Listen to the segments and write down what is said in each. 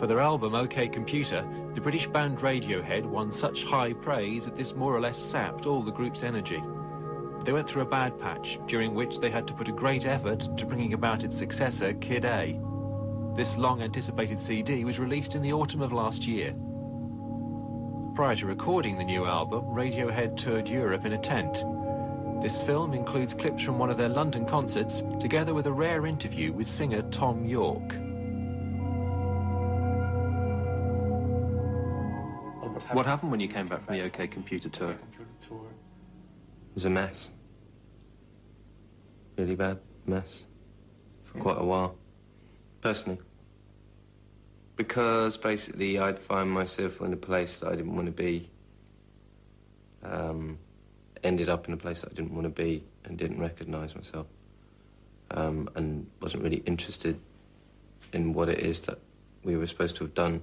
For their album OK Computer, the British band Radiohead won such high praise that this more or less sapped all the group's energy. They went through a bad patch, during which they had to put a great effort to bringing about its successor, Kid A. This long-anticipated CD was released in the autumn of last year. Prior to recording the new album, Radiohead toured Europe in a tent. This film includes clips from one of their London concerts, together with a rare interview with singer Tom York. What happened when you came back from the OK Computer tour? It was a mess. Really bad mess. For quite a while. Personally. Because basically I'd find myself in a place that I didn't want to be. Ended up in a place that I didn't want to be and didn't recognise myself. And wasn't really interested in what it is that we were supposed to have done.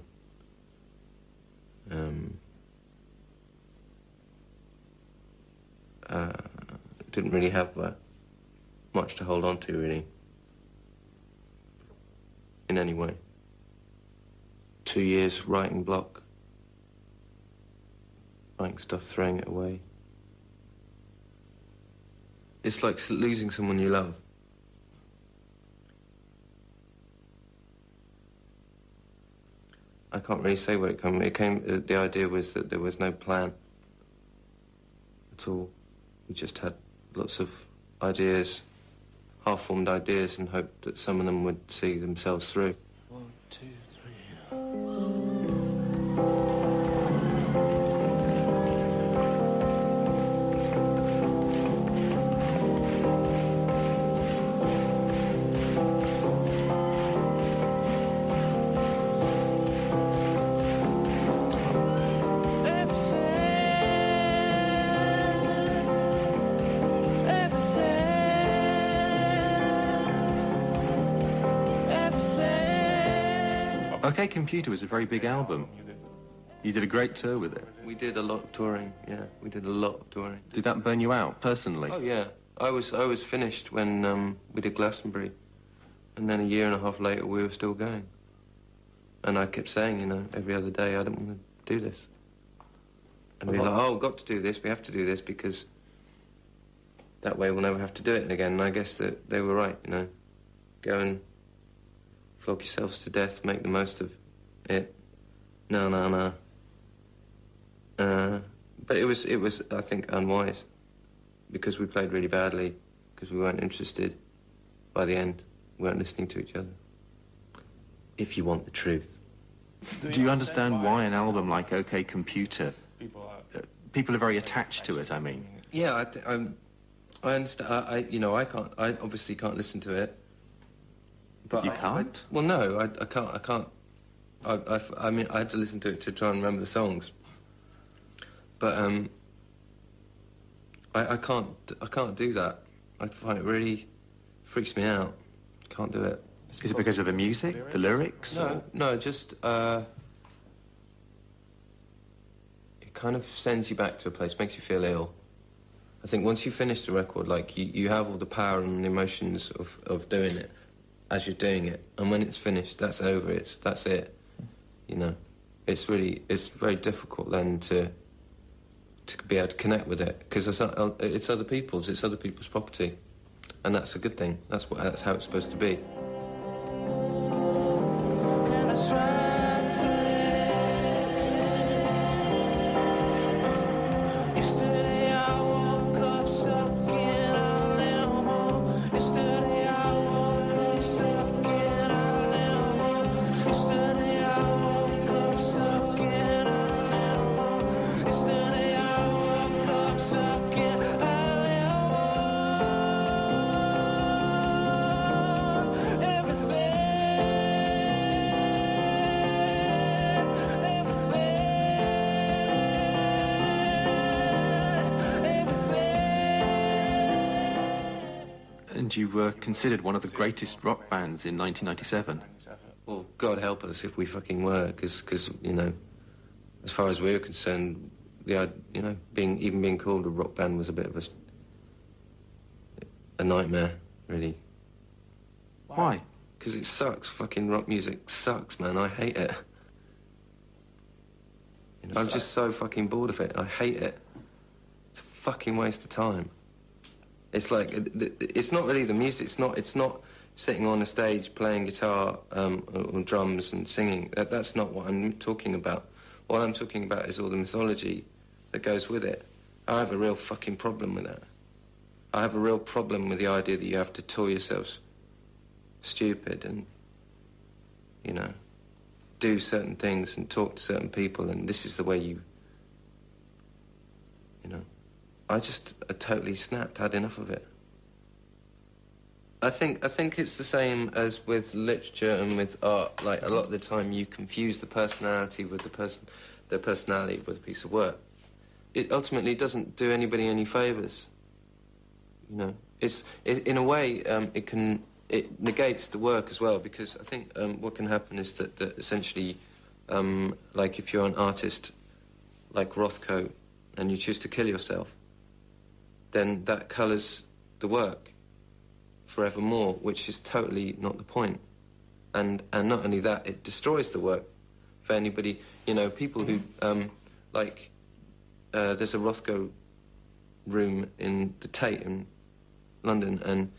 Didn't really have much to hold on to, really, in any way. 2 years writing block, writing stuff, throwing it away. It's like losing someone you love. I can't really say where it came. The idea was that there was no plan at all. We just had lots of ideas, half-formed ideas, and hoped that some of them would see themselves through. 1, 2, 3. OK Computer was a very big album. You did a great tour with it. We did a lot of touring, yeah. We did a lot of touring. Did that burn you out, personally? Oh, yeah. I was finished when we did Glastonbury. And then a year and a half later, we were still going. And I kept saying, you know, every other day, I don't want to do this. And we were like, oh, we've got to do this, we have to do this, because that way we'll never have to do it again. And I guess that they were right, you know. Go and flog yourselves to death, make the most of it. No. But it was, I think, unwise, because we played really badly, because we weren't interested. By the end, we weren't listening to each other. If you want the truth. Do you understand why an album like OK Computer, people are very attached to it, I mean? Yeah, I understand. You know, I obviously can't listen to it. But you can't? Well, no, I can't. I mean, I had to listen to it to try and remember the songs. But I can't do that. I find it really freaks me out. Can't do it. Is it because of the music, the lyrics? No, just it kind of sends you back to a place, makes you feel ill. I think once you finish the record, like you have all the power and the emotions of doing it as you're doing it, and when it's finished, that's over. That's it. You know, it's very difficult then to be able to connect with it, because it's other people's property, and that's a good thing. That's how it's supposed to be. And you were considered one of the greatest rock bands in 1997. Well, God help us if we fucking were, because you know, as far as we were concerned, being called a rock band was a bit of a nightmare, really. Why? Because it sucks. Fucking rock music sucks, man. I hate it. I'm just so fucking bored of it. I hate it. It's a fucking waste of time. It's like, it's not really the music. It's not sitting on a stage playing guitar or drums and singing. That's not what I'm talking about. What I'm talking about is all the mythology that goes with it. I have a real fucking problem with that. I have a real problem with the idea that you have to tour yourselves stupid and, you know, do certain things and talk to certain people, and this is the way you know. I totally snapped, had enough of it. I think it's the same as with literature and with art. Like, a lot of the time you confuse the personality with the personality with a piece of work. It ultimately doesn't do anybody any favours. You know, in a way, it negates the work as well, because I think what can happen is that essentially, like if you're an artist like Rothko and you choose to kill yourself, then that colours the work forevermore, which is totally not the point. And not only that, it destroys the work for anybody. You know, people who, there's a Rothko room in the Tate in London,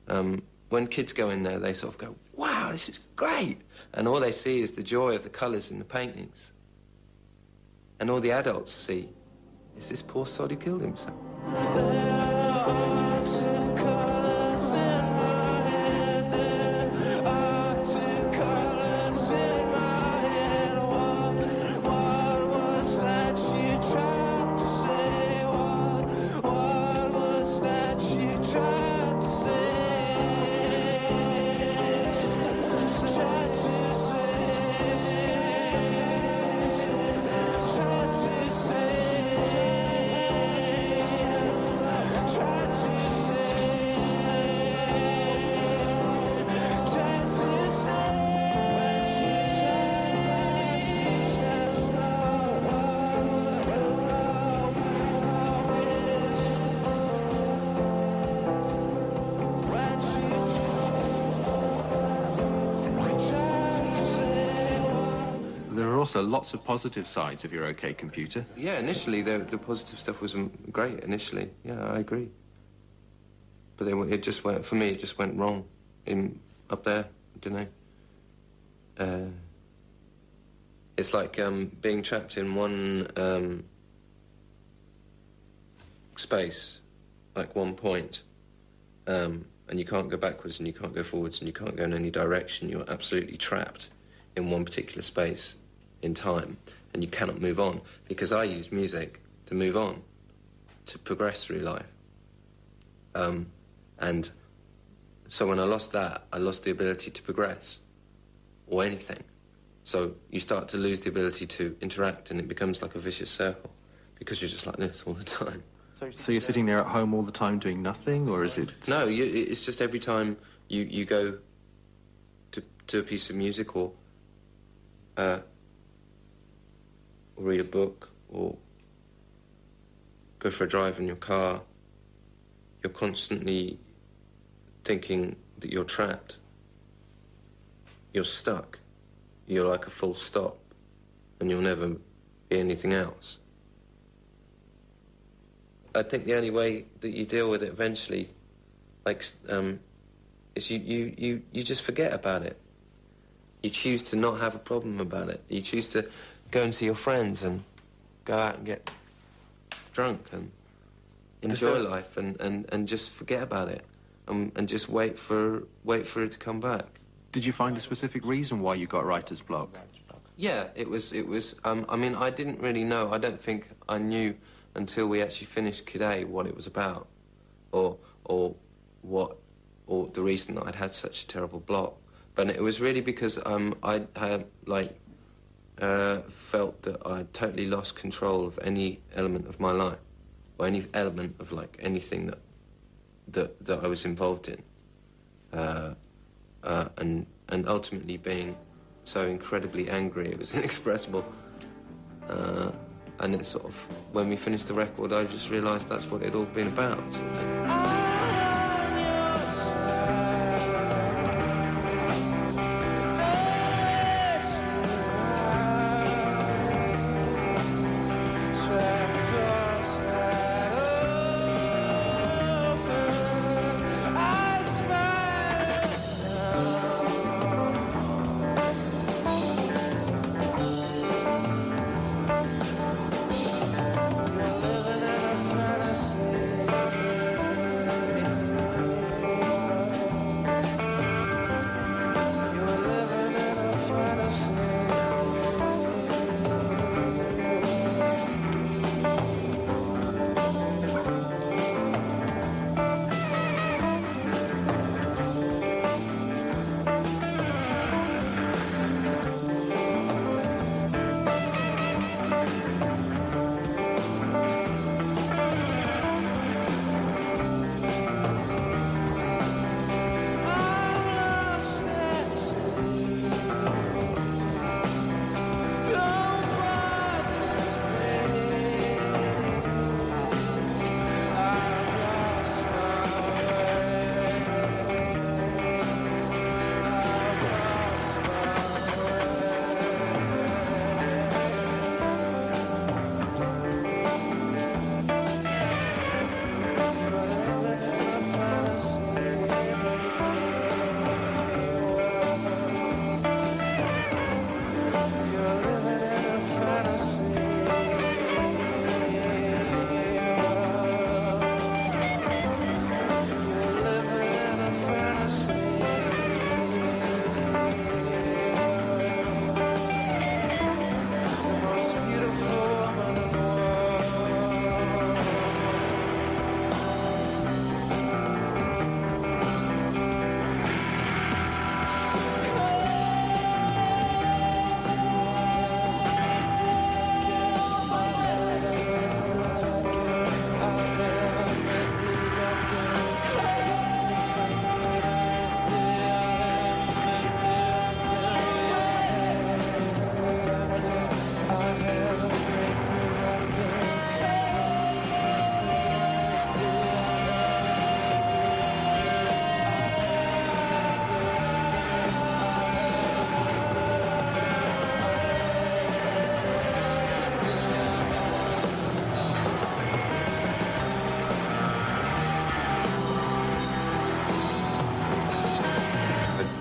and when kids go in there, they sort of go, wow, this is great. And all they see is the joy of the colours in the paintings. And all the adults see is this poor sod who killed himself. Also, lots of positive sides of your OK Computer. Yeah, initially the positive stuff was great. Initially, yeah, I agree. But then it just went, for me, it just went wrong up there. I don't know. It's like being trapped in one space, like one point, and you can't go backwards and you can't go forwards and you can't go in any direction. You're absolutely trapped in one particular space in time, and you cannot move on, because I use music to move on, to progress through life. And so when I lost that, I lost the ability to progress, or anything. So you start to lose the ability to interact, and it becomes like a vicious circle, because you're just like this all the time. So you're sitting there at home all the time doing nothing, or is it... No, it's just every time you go to a piece of music, or read a book, or go for a drive in your car, you're constantly thinking that you're trapped. You're stuck. You're like a full stop, and you'll never be anything else. I think the only way that you deal with it eventually, like, is you just forget about it. You choose to not have a problem about it. You choose to go and see your friends and go out and get drunk and enjoy life and just forget about it and just wait for it to come back. Did you find a specific reason why you got writer's block? Yeah, it was. I mean, I didn't really know. I don't think I knew until we actually finished Kid A what it was about, or the reason that I'd had such a terrible block. But it was really because I had felt that I'd totally lost control of any element of my life, or any element of like anything that I was involved in, and ultimately being so incredibly angry it was inexpressible. And it's sort of, when we finished the record, I just realised that's what it'd all been about.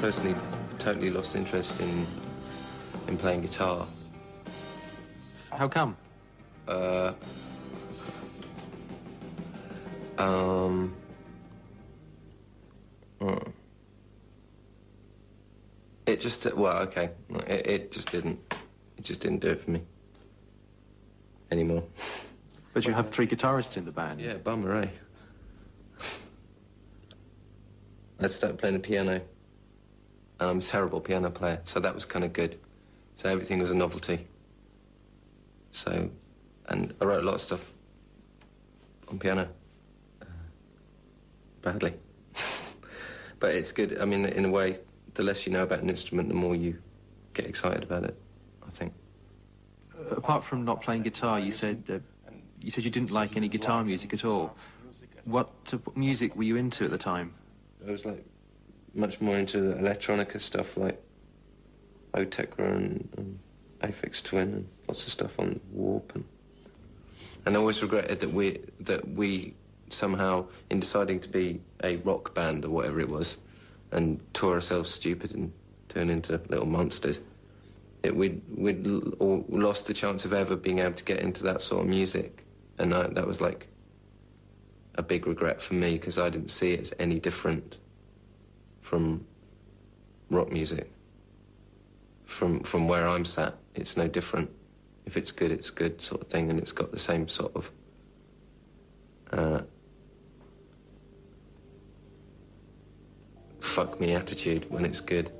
personally totally lost interest in playing guitar. How come? It just, well, okay, it just didn't do it for me anymore. But you have 3 guitarists in the band. Yeah, bummer, eh? I started playing the piano, and I'm a terrible piano player, so that was kind of good. So everything was a novelty. So, and I wrote a lot of stuff on piano. Badly. But it's good. I mean, in a way, the less you know about an instrument, the more you get excited about it, I think. Apart from not playing guitar, you said you didn't like any guitar music at all. What music were you into at the time? I was like much more into electronica stuff like Otekra and Aphex Twin and lots of stuff on Warp, and I always regretted that we somehow, in deciding to be a rock band or whatever it was, and tore ourselves stupid and turned into little monsters, we'd all lost the chance of ever being able to get into that sort of music, and that was like a big regret for me, because I didn't see it as any different from rock music. From where I'm sat, it's no different. If it's good sort of thing, and it's got the same sort of fuck me attitude when it's good.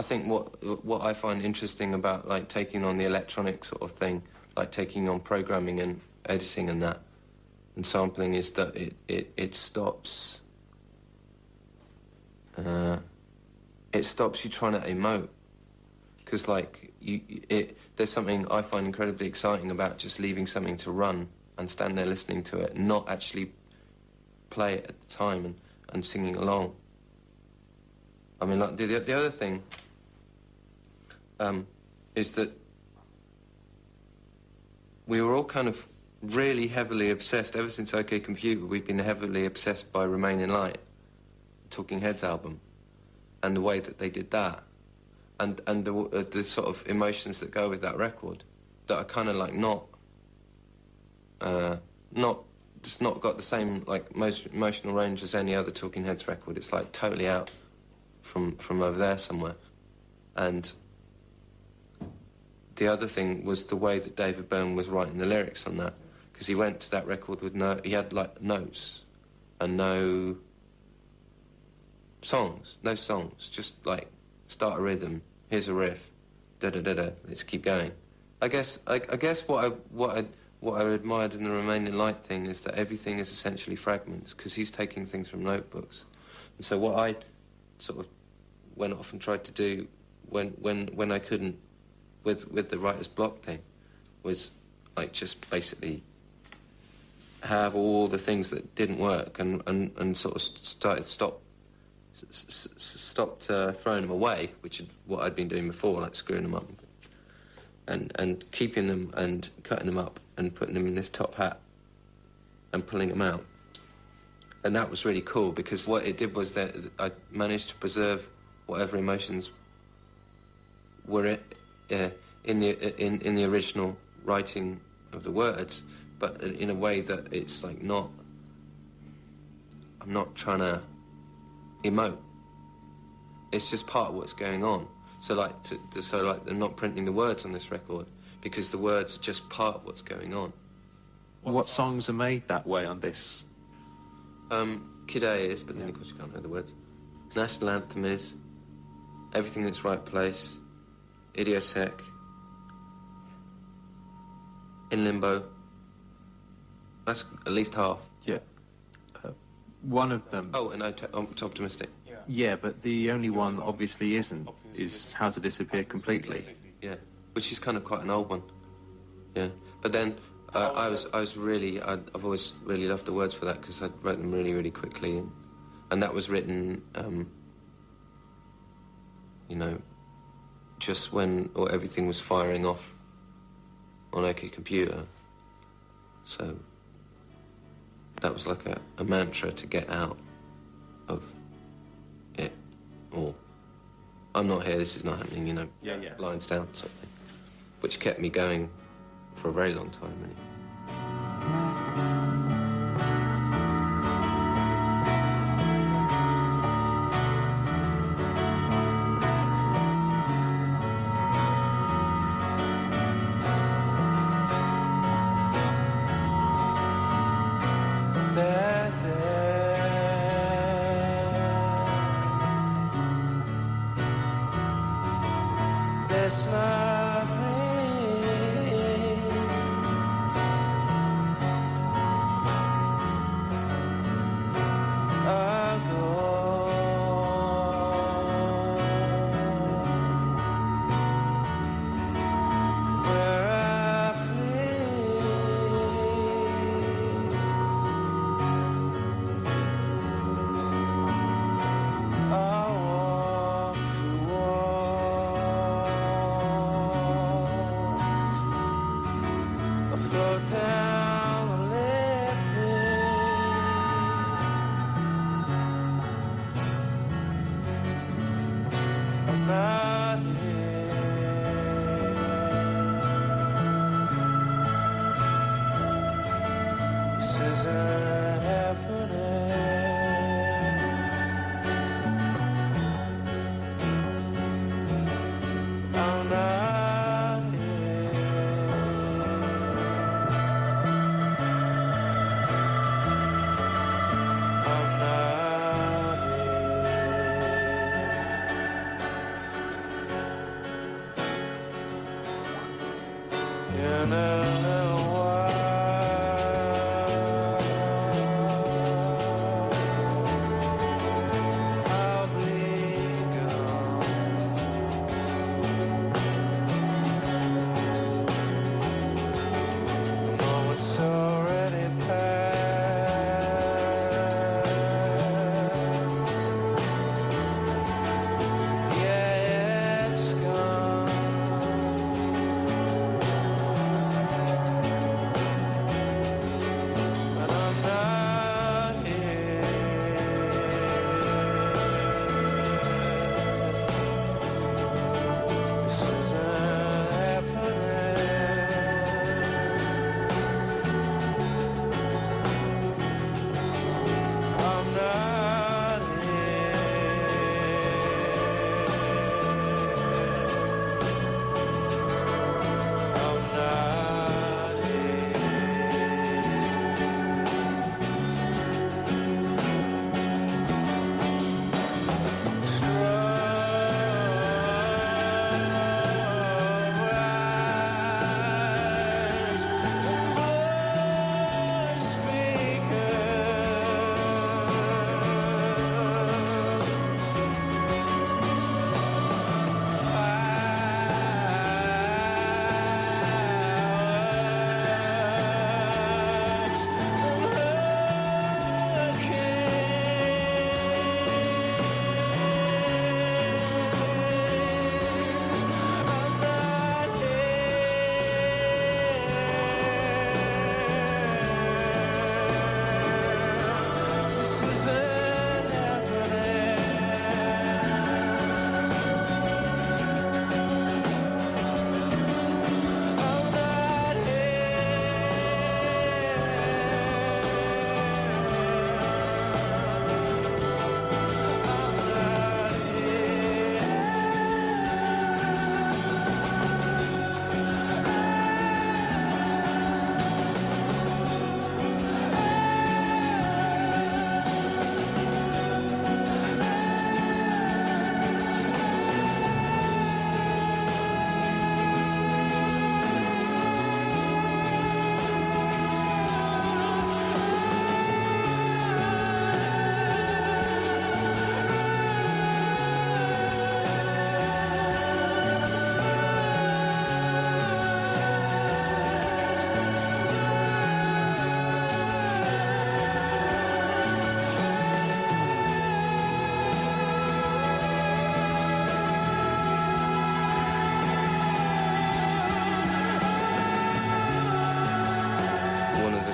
I think what I find interesting about, like, taking on the electronic sort of thing, like taking on programming and editing and that, and sampling, is that it stops... it stops you trying to emote. Because, like, there's something I find incredibly exciting about just leaving something to run and stand there listening to it and not actually play it at the time and singing along. I mean, like, the other thing is that we were all kind of really heavily obsessed, ever since OK Computer, we've been heavily obsessed by Remain in Light, the Talking Heads album, and the way that they did that, and the sort of emotions that go with that record, that are kind of like not got the same, like, most emotional range as any other Talking Heads record. It's like totally out from over there somewhere. And the other thing was the way that David Byrne was writing the lyrics on that, because he went to that record with he had, like, notes and no songs, just, like, start a rhythm, here's a riff, da-da-da-da, let's keep going. I guess what I admired in the Remain in Light thing is that everything is essentially fragments, because he's taking things from notebooks. And so what I sort of went off and tried to do when I couldn't, with the writer's block thing, was, like, just basically have all the things that didn't work and sort of stopped throwing them away, which is what I'd been doing before, like screwing them up and keeping them and cutting them up and putting them in this top hat and pulling them out. And that was really cool, because what it did was that I managed to preserve whatever emotions were in the original writing of the words, but in a way that it's like I'm not trying to emote. It's just part of what's going on. So like, they're not printing the words on this record, because the words are just part of what's going on. What songs are made that way on this? Kid A is, but then of course you can't know the words. National Anthem is. Everything That's Right Place. Idiotech. In Limbo. That's at least half. Yeah. One of them... Oh, and It's Optimistic. Yeah, but the only one that obviously isn't is How to Disappear Completely. Yeah, which is kind of quite an old one. Yeah, but then I've always really loved the words for that, because I wrote them really, really quickly, and that was written, you know, just when everything was firing off on OK Computer. So that was like a mantra to get out of it, or I'm not here, this is not happening, you know, lines down sort of thing, which kept me going for a very long time, really.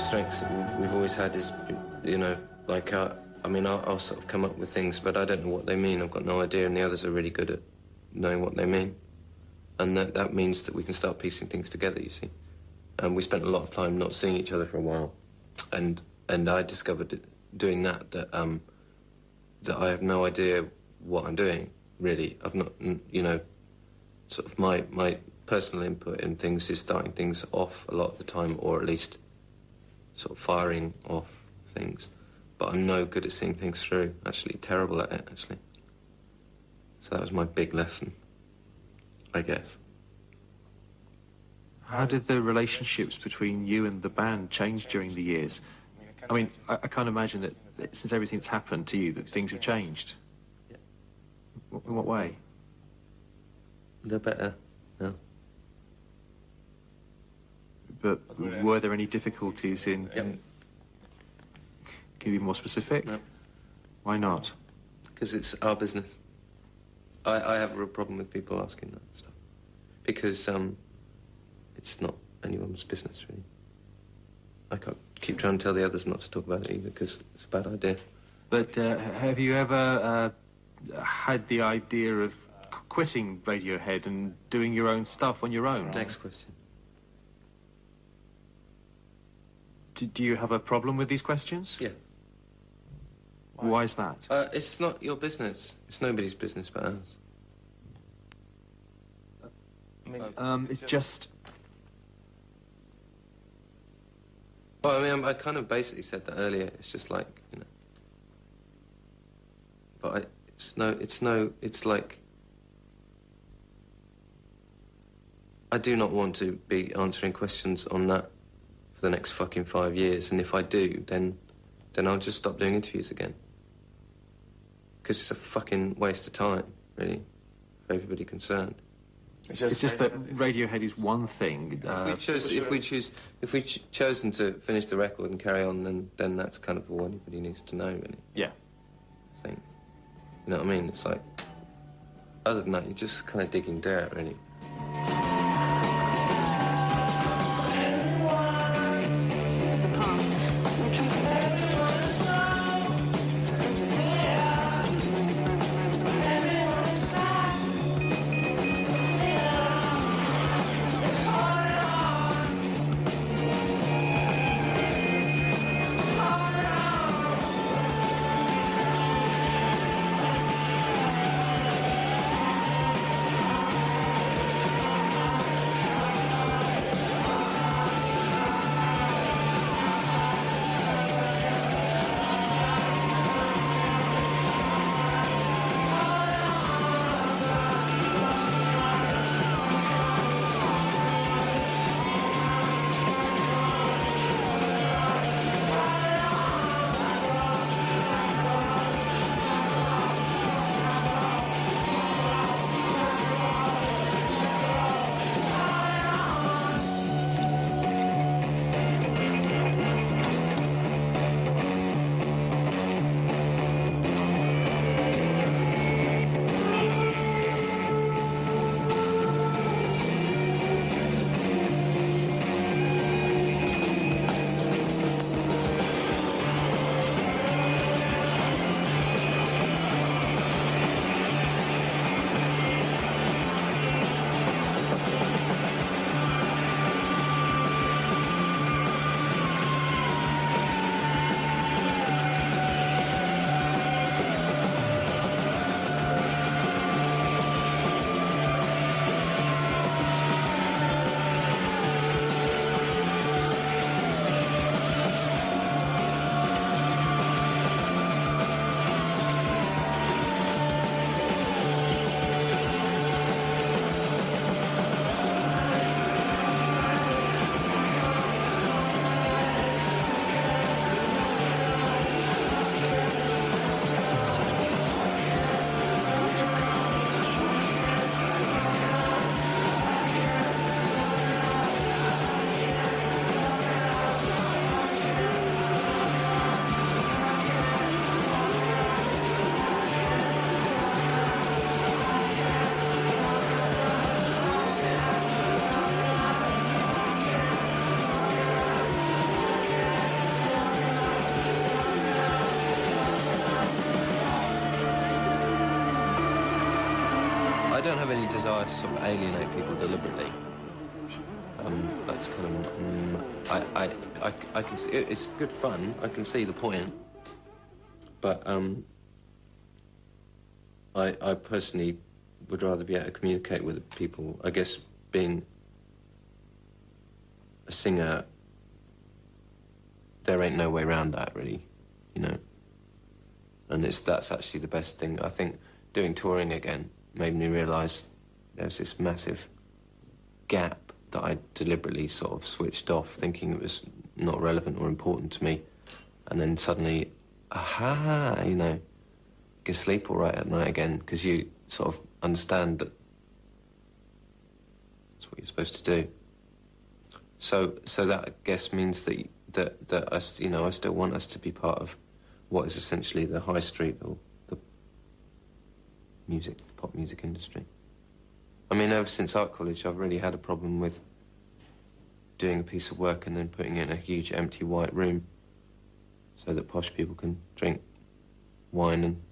strengths that we've always had is, you know, like, I mean, I'll sort of come up with things, but I don't know what they mean. I've got no idea, and the others are really good at knowing what they mean. And that means that we can start piecing things together, you see. And we spent a lot of time not seeing each other for a while. And I discovered doing that that I have no idea what I'm doing, really. I've not, you know, sort of my personal input in things is starting things off a lot of the time, or at least sort of firing off things. But I'm no good at seeing things through, actually terrible at it, actually. So that was my big lesson, I guess. How did the relationships between you and the band change during the years? I mean, I can't imagine that since everything's happened to you that things have changed. Yeah. In what way? They're better now. But were there any difficulties in... Yep. Can you be more specific? No. Why not? Because it's our business. I have a real problem with people asking that stuff. Because it's not anyone's business, really. I can't keep trying to tell the others not to talk about it either, because it's a bad idea. But have you ever had the idea of quitting Radiohead and doing your own stuff on your own? Next question. Do you have a problem with these questions? Yeah. Why is that? It's not your business. It's nobody's business but ours. It's just... Well, I mean, I kind of basically said that earlier. It's just like, you know. But it's like... I do not want to be answering questions on that for the next fucking 5 years, and if I do, then I'll just stop doing interviews again. Because it's a fucking waste of time, really, for everybody concerned. It's just that Radiohead is one thing. If we chosen to finish the record and carry on, then that's kind of all anybody needs to know, really. Yeah. I think. You know what I mean? It's like, other than that, you're just kind of digging dirt, really. I don't have any desire to sort of alienate people deliberately. That's kind of... I can see... It's good fun. I can see the point. But I personally would rather be able to communicate with people. I guess being a singer, there ain't no way around that, really, you know. And that's actually the best thing. I think doing touring again made me realise there's this massive gap that I deliberately sort of switched off, thinking it was not relevant or important to me. And then suddenly, aha, you know, you can sleep all right at night again, because you sort of understand that that's what you're supposed to do. So that, I guess, means that I, you know, I still want us to be part of what is essentially the high street or the pop music industry. I mean, ever since art college, I've really had a problem with doing a piece of work and then putting it in a huge empty white room so that posh people can drink wine and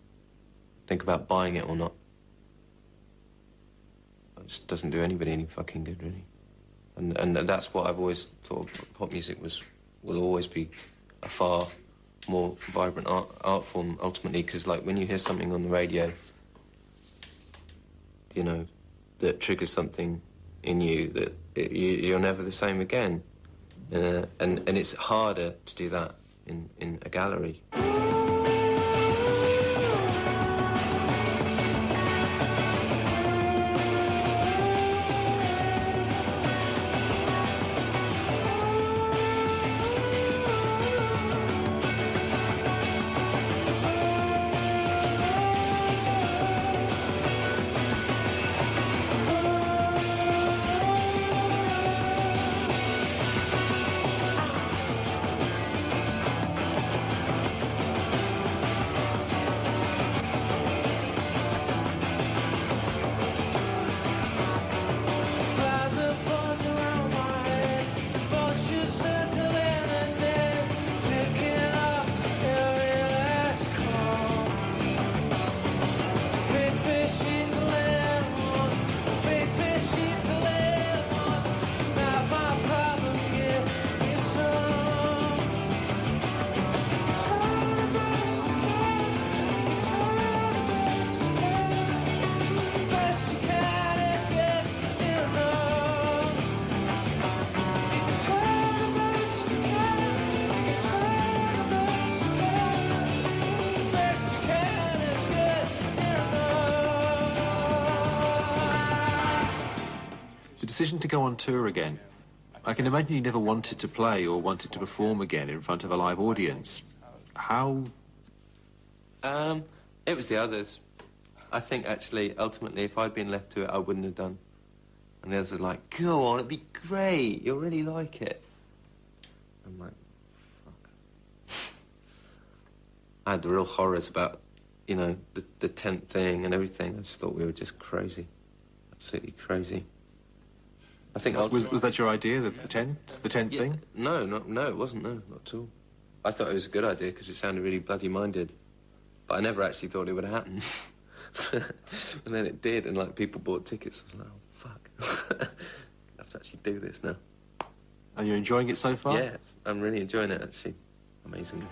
think about buying it or not. It just doesn't do anybody any fucking good, really. And that's what I've always thought pop music will always be a far more vibrant art form, ultimately, because, like, when you hear something on the radio, you know, that triggers something in you, that you're never the same again. And it's harder to do that in a gallery. decision to go on tour again. I can imagine you never wanted to play or wanted to perform again in front of a live audience. How? It was the others. I think, actually, ultimately, if I'd been left to it, I wouldn't have done. And the others was like, go on, it'd be great. You'll really like it. I'm like, fuck. I had the real horrors about, you know, the tent thing and everything. I just thought we were just crazy. Absolutely crazy. I think was that your idea, the tent yeah, thing? No, it wasn't, no, not at all. I thought it was a good idea because it sounded really bloody-minded. But I never actually thought it would happen. And then it did, and, like, people bought tickets. I was like, oh, fuck. I have to actually do this now. Are you enjoying it so far? Yeah, I'm really enjoying it, actually. Amazing.